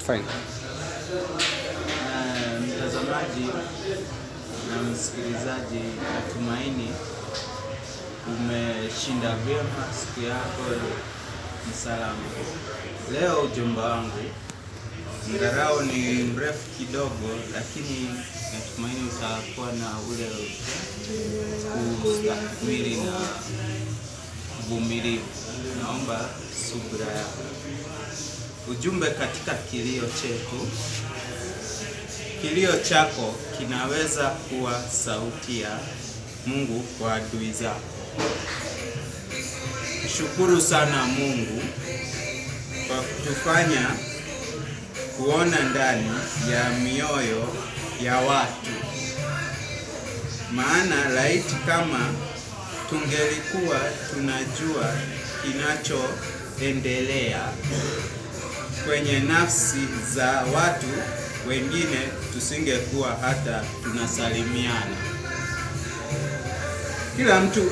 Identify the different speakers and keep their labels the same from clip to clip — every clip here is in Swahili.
Speaker 1: Fine.
Speaker 2: Mtazamaji na msikilizaji, natumaini umeshinda vyema, siku yako ni salama. Leo ujumbe wangu ngarao ni mrefu kidogo, lakini natumaini utakuwa na ule kustahimili na uvumilivu. Naomba subira yako. Ujumbe katika kilio chetu. Kilio chako kinaweza kuwa sauti ya Mungu kwa adui zako. Shukuru sana Mungu kwa kutufanya kuona ndani ya mioyo ya watu. Maana laiti kama tungelikuwa tunajua kinachoendelea kwenye nafsi za watu wengine, tusingekuwa hata tunasalimiana. Kila mtu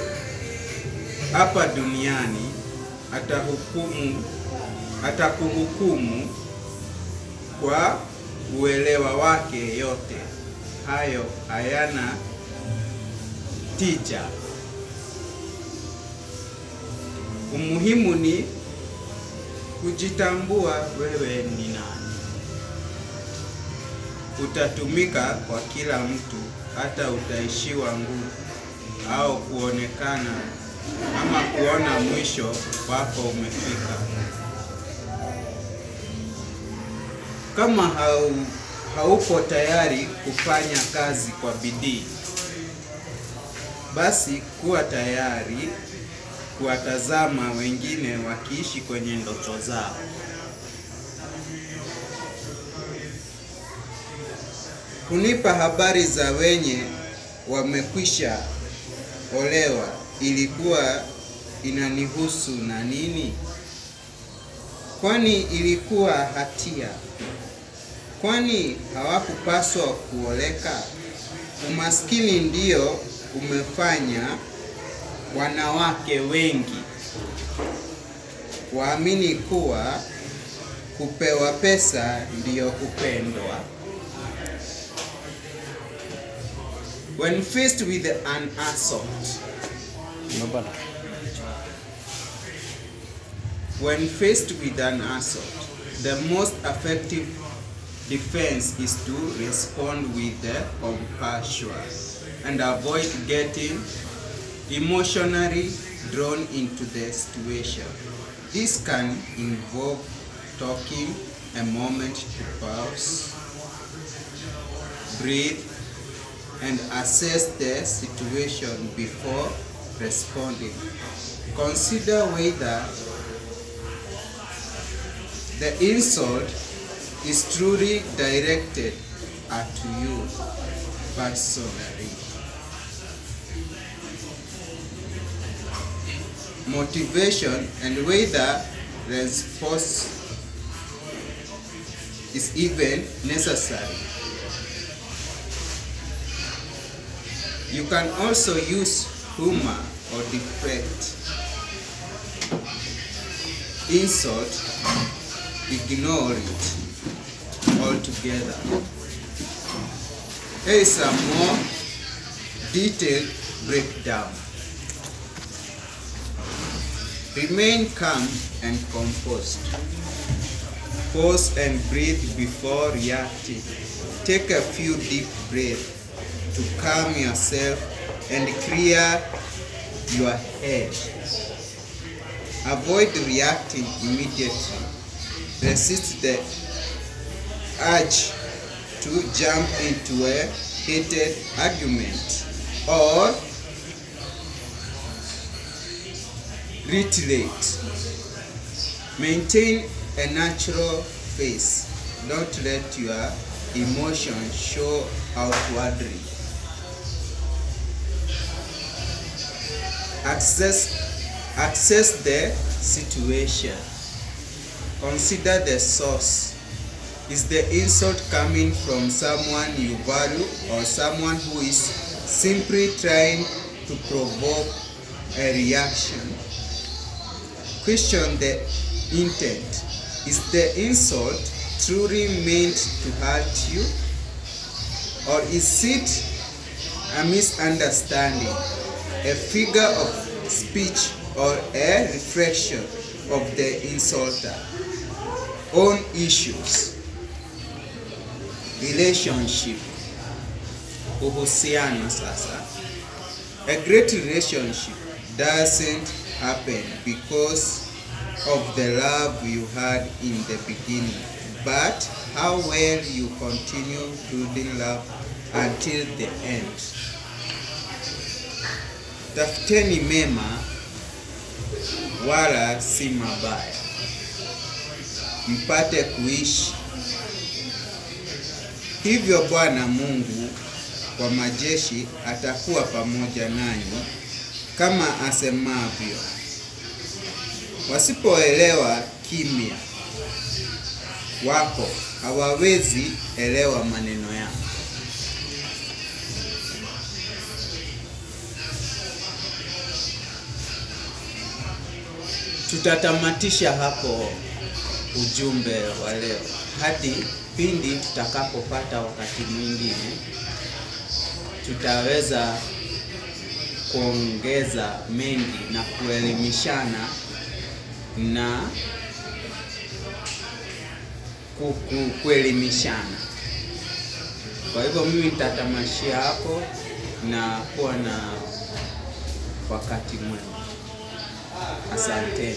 Speaker 2: hapa duniani atakuhukumu kwa uelewa wake. Yote hayo hayana tija. Umuhimu ni kujitambua wewe ni nani. Utatumika kwa kila mtu, hata utaishiwa nguvu au kuonekana ama kuona mwisho wako umefika. Kama haupo tayari kufanya kazi kwa bidii, basi kuwa tayari kuwatazama wengine wakiishi kwenye ndoto zao. Kunipa habari za wenye wamekwisha olewa ilikuwa inanihusu na nini? Kwani ilikuwa hatia? Kwani hawakupaswa kuoleka? Umaskini ndio umefanya wanawake wengi waamini kuwa kupewa pesa ndio kupendwa. When faced with an assault, the most effective defense is to respond with compassion and avoid getting emotionally drawn into the situation. This can involve taking a moment to pause, breathe, and assess the situation before responding. Consider whether the insult is truly directed at you personally. Motivation and whether response is even necessary. You can also use humor or deflect insult, ignore it altogether. Here is a more detailed breakdown. Remain calm and composed. Pause and breathe before reacting. Take a few deep breaths to calm yourself and clear your head. Avoid reacting immediately. Resist the urge to jump into a heated argument or retaliate. Maintain a natural face. Don't let your emotions show outwardly. Assess the situation. Consider the source. Is the insult coming from someone you value or someone who is simply trying to provoke a reaction? Question the intent. Is the insult truly meant to hurt you? Or is it a misunderstanding, a figure of speech, or a reflection of the insulter? Own issues. Relationship. Uhusiano sasa. A great relationship doesn't happen because of the love you had in the beginning, but how well you continue building love until the end. Tafuteni mema wala si mabaya, mpate kuishi. Hivyo Bwana Mungu wa majeshi atakuwa pamoja nanyi kama asemavyo. Wasipoelewa kimya wako, hawawezi elewa maneno yako. Tutatamatisha hapo ujumbe wa leo hadi pindi tutakapopata wakati mwingine. Tutaweza kuongeza mengi na kuelimishana na kuelimishana. Kwa hivyo mimi nitatamashia hapo na kuwa na wakati mwema. Asante.